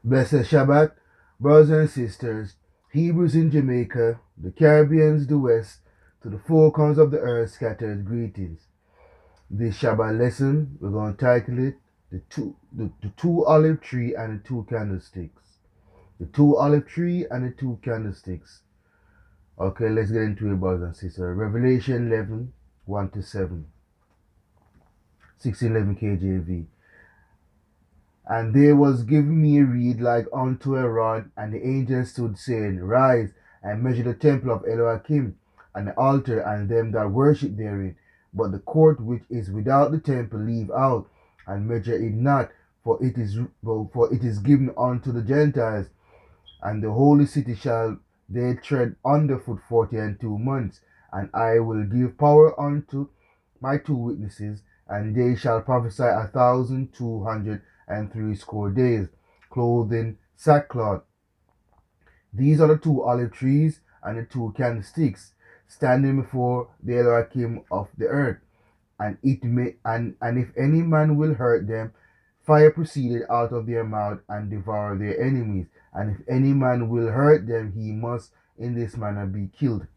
Blessed Shabbat, brothers and sisters, Hebrews in Jamaica, the Caribbeans the West, to the four corners of the earth scattered greetings. This Shabbat lesson, we're going to title it the two olive tree and the two candlesticks. The two olive tree and the two candlesticks. Okay, let's get into it, brothers and sisters. Revelation 11, 1 to 7. 1611 KJV. And there was given me a reed like unto a rod, and the angel stood, saying, Rise and measure the temple of Elohim, and the altar, and them that worship therein. But the court which is without the temple leave out, and measure it not, for it is given unto the Gentiles, and the holy city shall they tread underfoot 40 and 2 months. And I will give power unto my two witnesses, and they shall prophesy 1,260 days, clothed in sackcloth. These are the two olive trees and the two candlesticks, standing before the Elohim of the earth. And if any man will hurt them, fire proceeded out of their mouth and devour their enemies. And if any man will hurt them, he must in this manner be killed.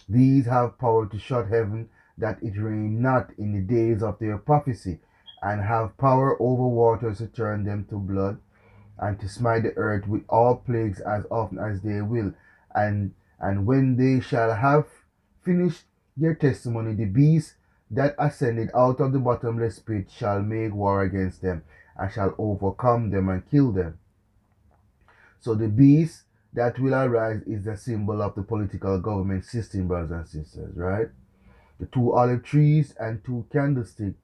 These have power to shut heaven, that it rain not in the days of their prophecy, and have power over waters to turn them to blood, and to smite the earth with all plagues as often as they will. And when they shall have finished their testimony, the beast that ascended out of the bottomless pit shall make war against them, and shall overcome them and kill them. So the beast that will arise is the symbol of the political government system, brothers and sisters, right? The two olive trees and two candlesticks.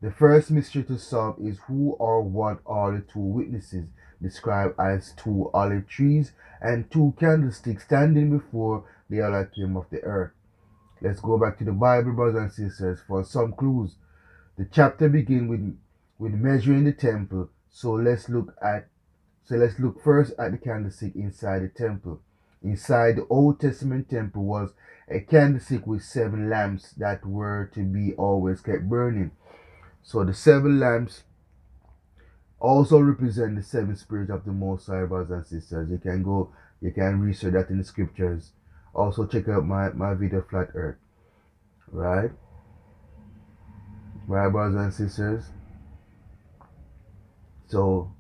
The first mystery to solve is who or what are the two witnesses, described as two olive trees and two candlesticks standing before the Elohim of the earth. Let's go back to the Bible, brothers and sisters, for some clues. The chapter begins with measuring the temple. So let's look first at the candlestick inside the temple. Inside the Old Testament temple was a candlestick with 7 lamps that were to be always kept burning. So the 7 lamps also represent the 7 spirits of the Most High, brothers and sisters. You can research that in the scriptures. Also check out my video, Flat Earth. Right, brothers and sisters. So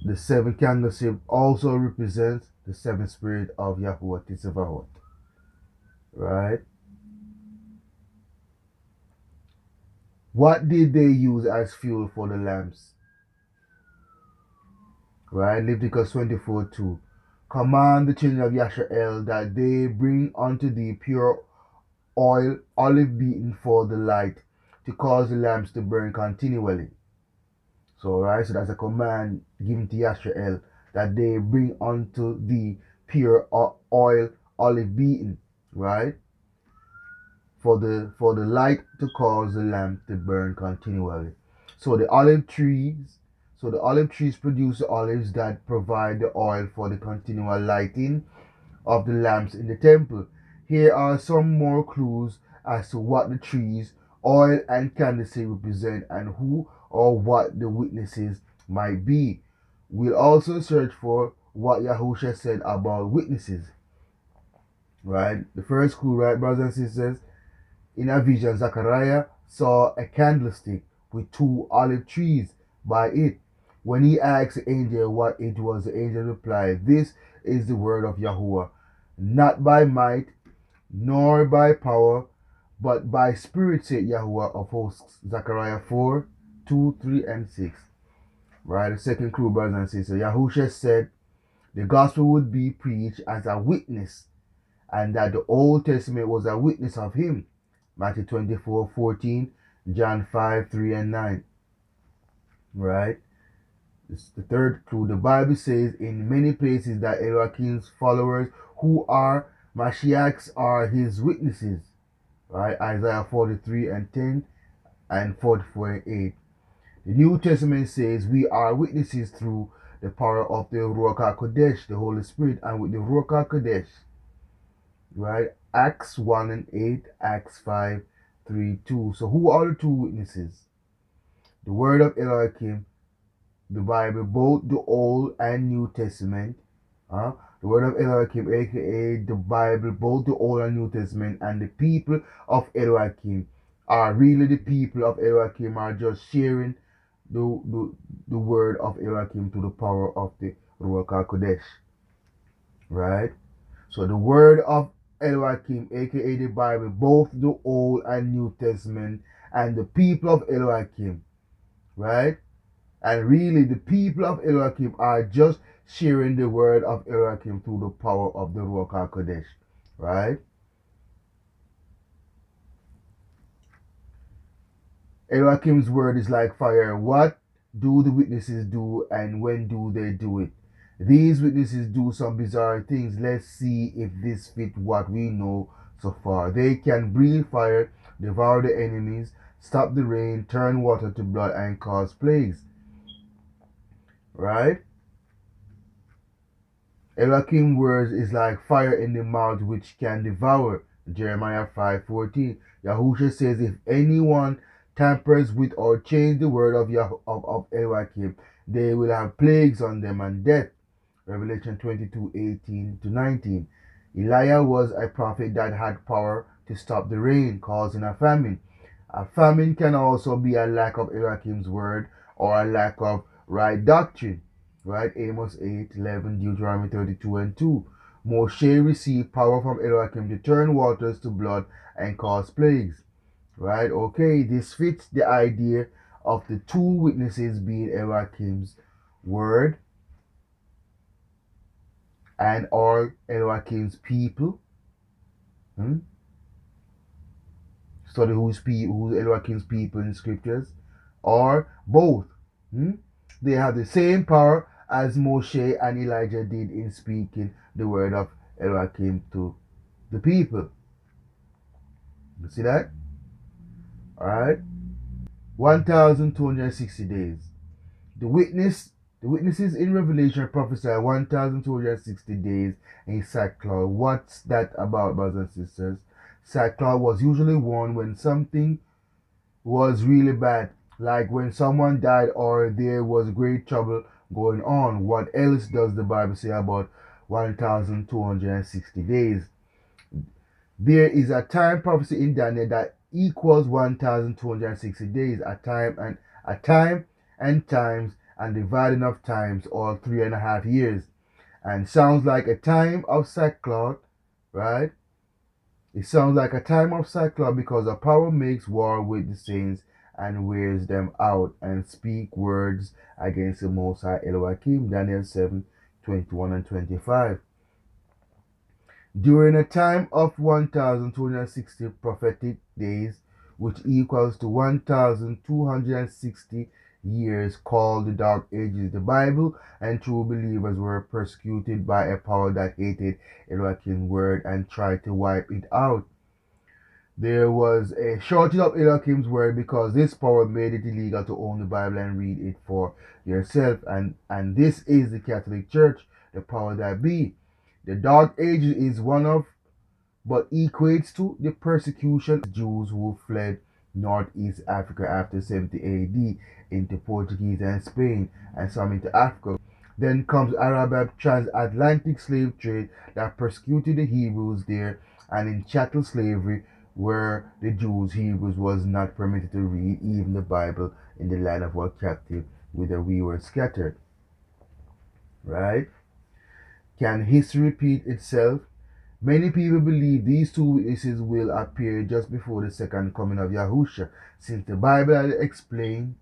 the 7 candlestick also represents the 7 spirit of Yahuwah Tisavahot. Right. What did they use as fuel for the lamps? Right, Leviticus 24:2. Command the children of Yashael that they bring unto thee pure oil, olive beaten for the light, to cause the lamps to burn continually. So, right, so that's a command given to Yashael, that they bring unto thee pure oil, olive beaten, right, for the light to cause the lamp to burn continually. So the olive trees produce the olives that provide the oil for the continual lighting of the lamps in the temple. Here are some more clues as to what the trees, oil, and candlestick represent, and who or what the witnesses might be. We'll also search for what Yahusha said about witnesses. Right? The first clue, right, brothers and sisters? In a vision, Zechariah saw a candlestick with 2 olive trees by it. When he asked the angel what it was, the angel replied, This is the word of Yahuwah, not by might, nor by power, but by spirit, said Yahuwah of hosts. Zechariah 4:2, 3, and 6. Right, the second clue, brothers and sisters. Yahusha said the gospel would be preached as a witness, and that the Old Testament was a witness of him. Matthew 24:14, John 5:3 and 9. Right? This is the third clue. The Bible says in many places that Elohim's followers, who are Mashiachs, are his witnesses. Right? Isaiah 43:10 and 44:8. The New Testament says we are witnesses through the power of the Ruach HaKodesh, the Holy Spirit, and with the Ruach HaKodesh. Right? Acts 1:8, Acts 5:3-2. So who are the two witnesses? The word of Elohim the Bible, both the Old and New Testament. Uh, the word of Elohim, aka the Bible, both the Old and New Testament, and the people of Elohim are really the people of Elohim are just sharing the word of Elohim to the power of the Ruach HaKodesh. Right? So the word of Elohim, aka the Bible, both the Old and New Testament, and the people of Elohim, right? And really, the people of Elohim are just sharing the word of Elohim through the power of the Ruach HaKodesh, right? Elohim's word is like fire. What do the witnesses do, and when do they do it? These witnesses do some bizarre things. Let's see if this fits what we know so far. They can breathe fire, devour the enemies, stop the rain, turn water to blood, and cause plagues. Right? Elohim words is like fire in the mouth which can devour. Jeremiah 5:14. Yahusha says, if anyone tampers with or change the word of Elohim, they will have plagues on them and death. Revelation 22:18 to 19. Elijah was a prophet that had power to stop the rain, causing a famine. A famine can also be a lack of Elohim's word or a lack of right doctrine. Right? Amos 8:11, Deuteronomy 32 and 2. Moshe received power from Elohim to turn waters to blood and cause plagues. Right? Okay, this fits the idea of the two witnesses being Elohim's word and all Elohim's people. Study who's Elohim's people in scriptures, or both. They have the same power as Moshe and Elijah did in speaking the word of Elohim to the people. You see that? Alright? 1,260 days. The witnesses in Revelation prophesy 1,260 days in sackcloth. What's that about, brothers and sisters? Sackcloth was usually worn when something was really bad, like when someone died or there was great trouble going on. What else does the Bible say about 1,260 days? There is a time prophecy in Daniel that equals 1,260 days, a time and times and dividing of times, or 3.5 years. And sounds like a time of sackcloth, right? It sounds like a time of sackcloth because the power makes war with the saints and wears them out and speak words against the Most High Elohim. Daniel 7:21 and 25. During a time of 1,260 prophetic days, which equals to 1,260 years, called the Dark Ages, the Bible and true believers were persecuted by a power that hated Elohim's word and tried to wipe it out. There was a shortage of Elohim's word because this power made it illegal to own the Bible and read it for yourself. And this is the Catholic Church, the power that be. The Dark Ages is one of, but equates to the persecution of Jews who fled Northeast Africa after 70 AD into Portuguese and Spain, and some into Africa. Then comes Arab transatlantic slave trade that persecuted the Hebrews there, and in chattel slavery where the Jews, Hebrews, was not permitted to read even the Bible in the land of our captive, whither we were scattered. Right? Can history repeat itself? Many people believe these two witnesses will appear just before the second coming of Yahusha. Since the Bible has explained,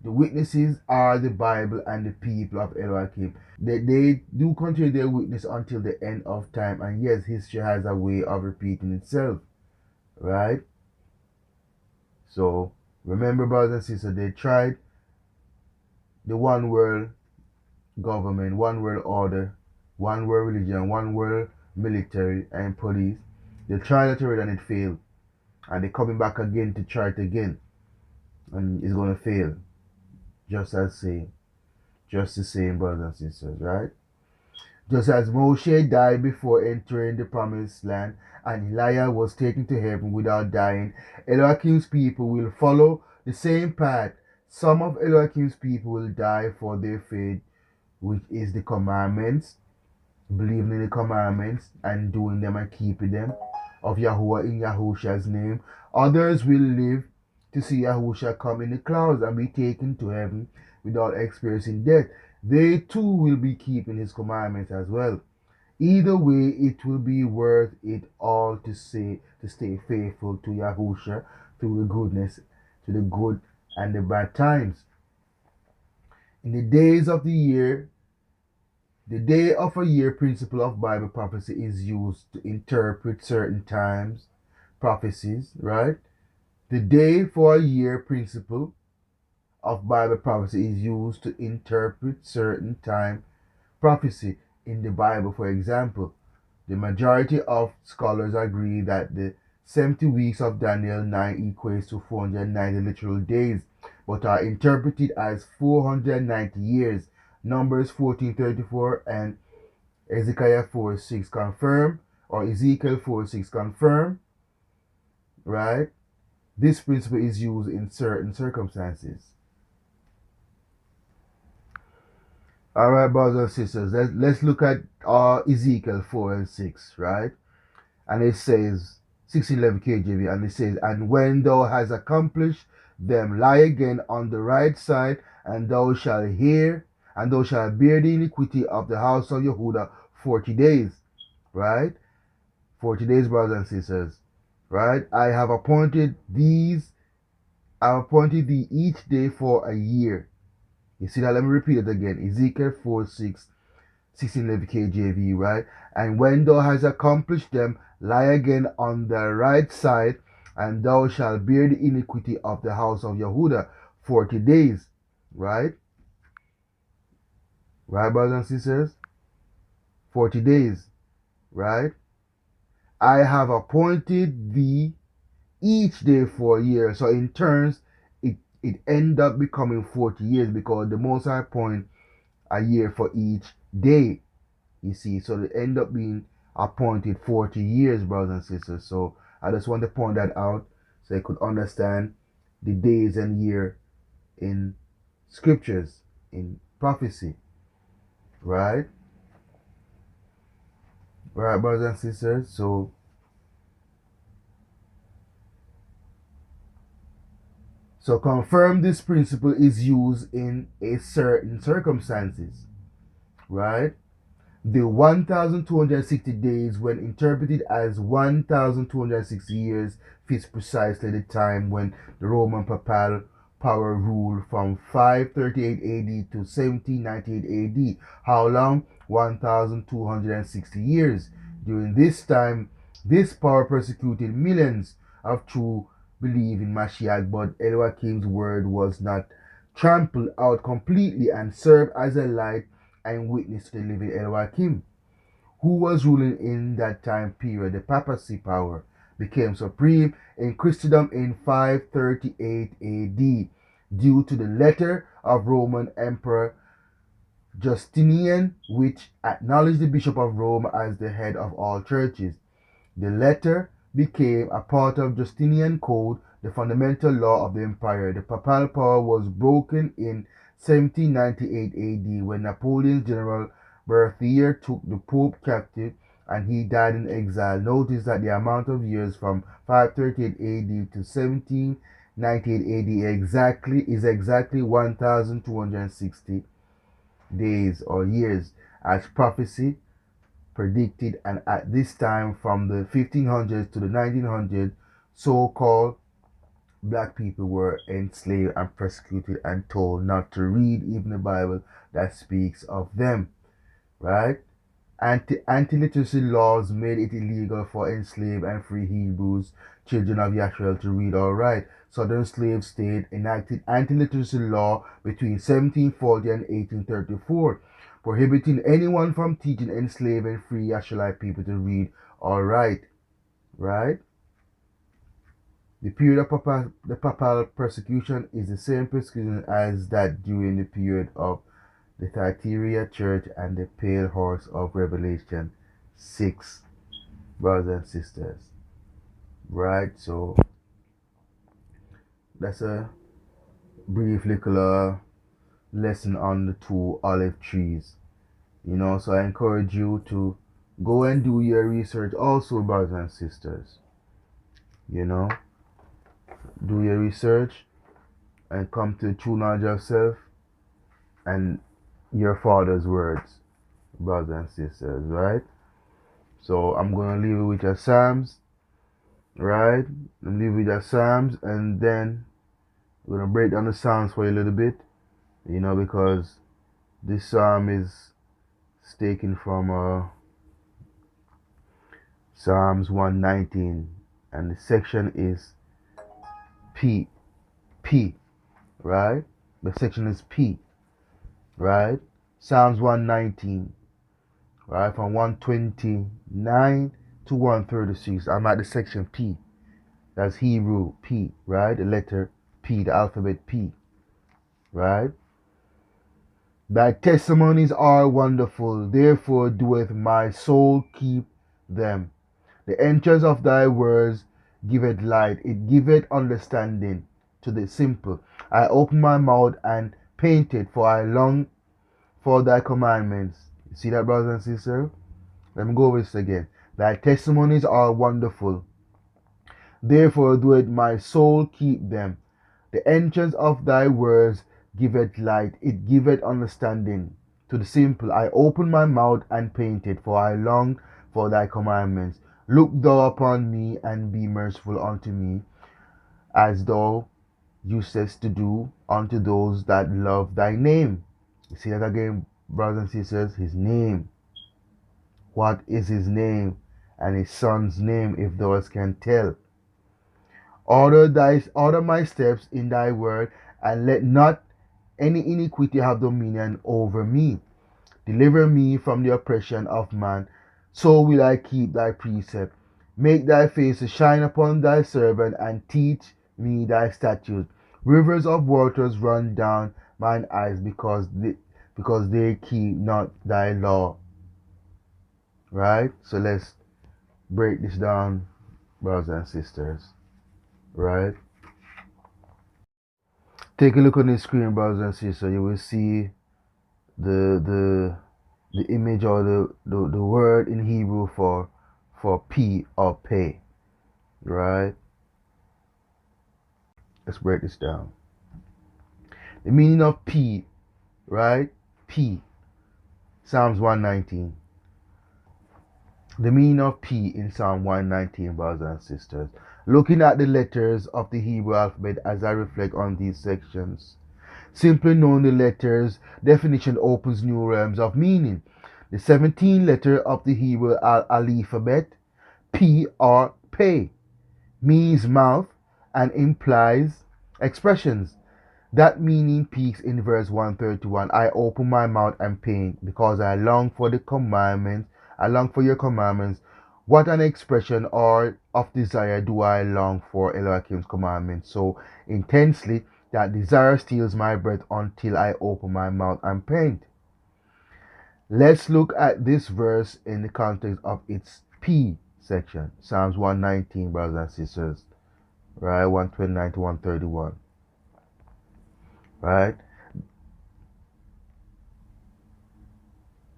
the witnesses are the Bible and the people of Elohim. They do continue their witness until the end of time. And yes, history has a way of repeating itself. Right? So, remember, brothers and sisters, they tried the one world government, one world order, one world religion, one world military and police. They tried it already and it failed. And they're coming back again to try it again. And it's going to fail. Just the same, brothers and sisters, right? Just as Moshe died before entering the promised land and Elijah was taken to heaven without dying, Elohim's people will follow the same path. Some of Elohim's people will die for their faith, which is the commandments, believing in the commandments and doing them and keeping them of Yahuwah in Yahusha's name. Others will live to see Yahusha come in the clouds and be taken to heaven without experiencing death. They too will be keeping his commandments as well. Either way, it will be worth it all to stay faithful to Yahusha through the goodness, to the good and the bad times. In the days of the year, the day of a year principle of Bible prophecy is used to interpret certain times prophecies, right? The day for a year principle of Bible prophecy is used to interpret certain time prophecy in the Bible. For example, the majority of scholars agree that the 70 weeks of Daniel 9 equates to 490 literal days, but are interpreted as 490 years. Numbers 14:34 and Ezekiel 4:6 confirm, or Ezekiel 4:6 confirm, right? This principle is used in certain circumstances. All right, brothers and sisters, let's look at Ezekiel 4 and 6, right? And it says, 1611 KJV, and it says, and when thou hast accomplished them, lie again on the right side, and thou shalt hear, and thou shalt bear the iniquity of the house of Yehuda 40 days, right? 40 days, brothers and sisters, right? I have appointed thee each day for a year. You see that? Let me repeat it again. Ezekiel 4, 6, 1611 KJV, right? And when thou hast accomplished them, lie again on the right side, and thou shalt bear the iniquity of the house of Yehuda 40 days, right? Right, brothers and sisters? 40 days, right? I have appointed thee each day for a year. So in turns, it end up becoming 40 years because the Most High appoint a year for each day. You see, so they end up being appointed 40 years, brothers and sisters. So I just want to point that out so you could understand the days and year in scriptures, in prophecy. Right? Right, brothers and sisters. So confirm this principle is used in a certain circumstances. Right? The 1260 days, when interpreted as 1260 years, fits precisely the time when the Roman papal power ruled from 538 AD to 1798 AD. How long? 1260 years. During this time, this power persecuted millions of true believe in Mashiach, but Elohim's word was not trampled out completely and served as a light and witness to the living Elohim, who was ruling in that time period. The papacy power became supreme in Christendom in 538 AD due to the letter of Roman Emperor Justinian, which acknowledged the Bishop of Rome as the head of all churches. The letter became a part of Justinian Code, the fundamental law of the empire. The papal power was broken in 1798 AD when Napoleon's general Berthier took the Pope captive and he died in exile. Notice that the amount of years from 538 AD to 1798 AD is exactly 1260 days or years, as prophecy predicted. And at this time, from the 1500s to the 1900s, so-called black people were enslaved and persecuted and told not to read even the Bible that speaks of them, right? Anti-literacy laws made it illegal for enslaved and free Hebrews, children of Yashrael, to read or write. Southern slave state enacted anti-literacy law between 1740 and 1834, prohibiting anyone from teaching enslaved and free Yashraelite people to read or write, right? The period of the papal persecution is the same persecution as that during the period of the Thyatira church and the pale horse of Revelation 6, brothers and sisters. Right? So that's a brief little lesson on the two olive trees. So I encourage you to go and do your research also, brothers and sisters. You know, do your research and come to the true knowledge of self and your Father's words, brothers and sisters, right? So I'm gonna leave it with your Psalms, right? I'm leave it with your Psalms, and then we're gonna break down the Psalms for you a little bit, because this Psalm is taken from Psalms 119, and the section is P, P, right? The section is P, right? Psalms 119, right? From 129 to 136. I'm at the section P. That's Hebrew P, right? The letter P, the alphabet P, right? Thy testimonies are wonderful, therefore doeth my soul keep them. The entrance of thy words giveth light, it giveth understanding to the simple. I open my mouth and painted, for I long for thy commandments. You see that, brothers and sisters? Let me go over this again. Thy testimonies are wonderful, therefore doeth my soul keep them. The entrance of thy words giveth light, it giveth understanding to the simple. I open my mouth and painted, for I long for thy commandments. Look thou upon me and be merciful unto me, as thou usest to do unto those that love thy name. You see that again, brothers and sisters? His name. What is his name? And his son's name, if thou can tell. Order my steps in thy word, and let not any iniquity have dominion over me. Deliver me from the oppression of man, so will I keep thy precept. Make thy face to shine upon thy servant, and teach me thy statutes. Rivers of waters run down mine eyes, because they keep not thy law. Right? So let's break this down, brothers and sisters. Right? Take a look on the screen, brothers and sisters. You will see the image, or the word in Hebrew for P, or pay. Right? Let's break this down. The meaning of P, right? P. Psalms 119. The meaning of P in Psalm 119, brothers and sisters. Looking at the letters of the Hebrew alphabet as I reflect on these sections. Simply knowing the letters, definition opens new realms of meaning. The 17 letter of the Hebrew alphabet, P, or pay, means mouth and implies expressions. That meaning peaks in verse 131. I open my mouth and pain, because I long for the commandments. I long for your commandments. What an expression or of desire do I long for Elohim's commandments so intensely that desire steals my breath until I open my mouth and paint. Let's look at this verse in the context of its P section. Psalms 119, brothers and sisters. Right? 129 to 131. Right?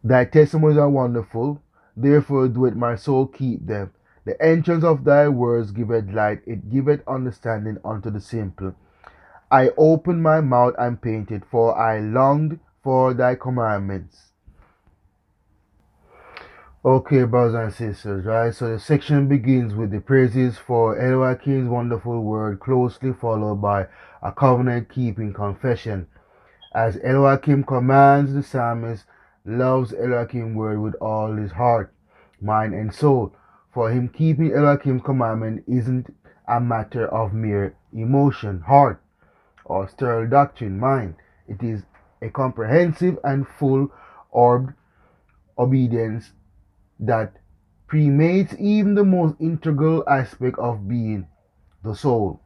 Thy testimonies are wonderful, therefore doeth my soul keep them. The entrance of thy words giveth light, it giveth understanding unto the simple. I opened my mouth and painted, for I longed for thy commandments. Okay, brothers and sisters, right? So the section begins with the praises for Elohim's wonderful word, closely followed by a covenant-keeping confession. As Elohim commands, the psalmist loves Elohim's word with all his heart, mind, and soul. For him, keeping Elohim's commandment isn't a matter of mere emotion, heart, or sterile doctrine, mind. It is a comprehensive and full-orbed obedience that permeates even the most integral aspect of being, the soul.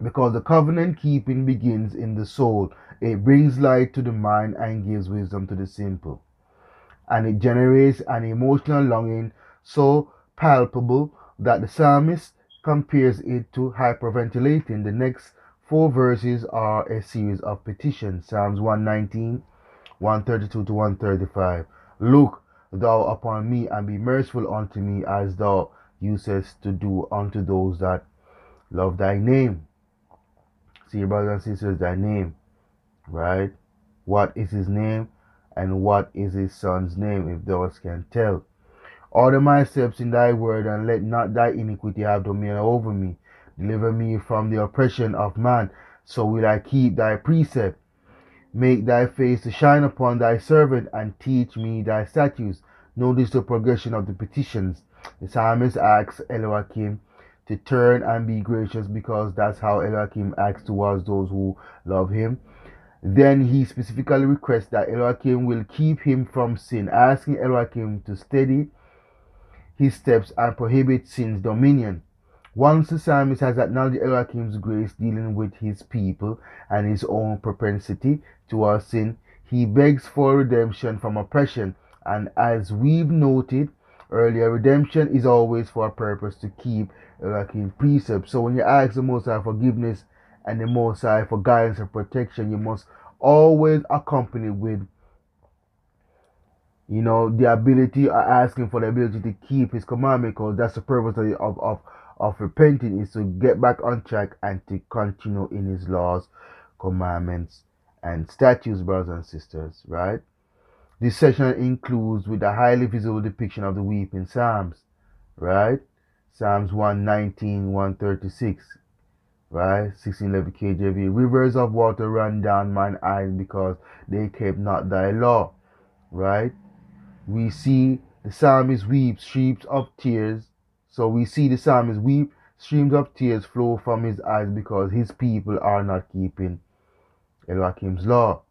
Because the covenant keeping begins in the soul, it brings light to the mind and gives wisdom to the simple. And it generates an emotional longing so palpable that the psalmist compares it to hyperventilating. The next 4 verses are a series of petitions. Psalms 119, 132 to 135. Look thou upon me and be merciful unto me, as thou usest to do unto those that love thy name. See, brothers and sisters, thy name, right? What is his name and what is his son's name, if thou can tell? Order my steps in thy word, and let not thy iniquity have dominion over me. Deliver me from the oppression of man, so will I keep thy precept. Make thy face to shine upon thy servant, and teach me thy statutes. Notice the progression of the petitions. The psalmist asks Elohim to turn and be gracious, because that's how Elohim acts towards those who love him. Then he specifically requests that Elohim will keep him from sin, asking Elohim to steady his steps and prohibit sin's dominion. Once the psalmist has acknowledged Elohim's grace dealing with his people and his own propensity towards sin, he begs for redemption from oppression. And as we've noted earlier, redemption is always for a purpose to keep Elohim's precepts. So when you ask the Most High forgiveness and the Most High for guidance and protection, you must always accompany with the ability, asking for the ability to keep his commandment, because that's the purpose of repenting, is to get back on track and to continue in his laws, commandments, and statutes, brothers and sisters, right? This section includes with a highly visible depiction of the weeping Psalms, right? Psalms 119, 136, right? 1611 KJV. Rivers of water ran down mine eyes, because they kept not thy law, right? We see the psalmist weep streams of tears. So we see the psalmist weep, streams of tears flow from his eyes, because his people are not keeping Elohim's law,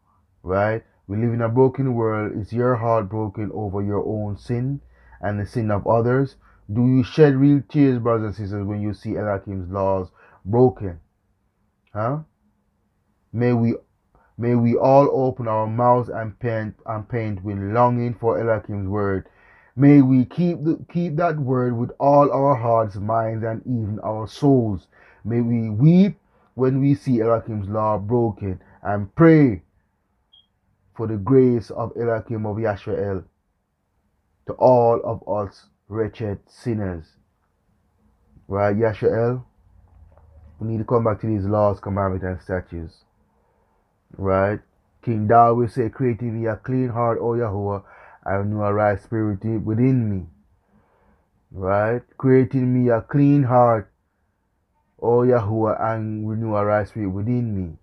right? We live in a broken world. Is your heart broken over your own sin and the sin of others? Do you shed real tears, brothers and sisters, when you see Elohim's laws broken? Huh? May we all open our mouths and paint with longing for Elohim's word. May we keep that word with all our hearts, minds, and even our souls. May we weep when we see Elohim's law broken, and pray for the grace of Elohim of Yashrael to all of us wretched sinners. Right, Yashrael? We need to come back to these laws, commandments, and statutes. Right? King David say, create in me a clean heart, O Yahuwah, and renew a right spirit within me. Right? Create in me a clean heart, O Yahuwah, and renew a right spirit within me.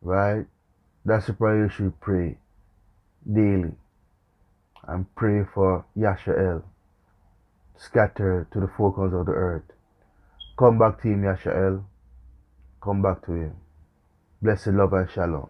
Right? That's the prayer you should pray daily. And pray for Yashrael, scattered to the four corners of the earth. Come back to him, Yashrael. Come back to him. Blessed love and shalom.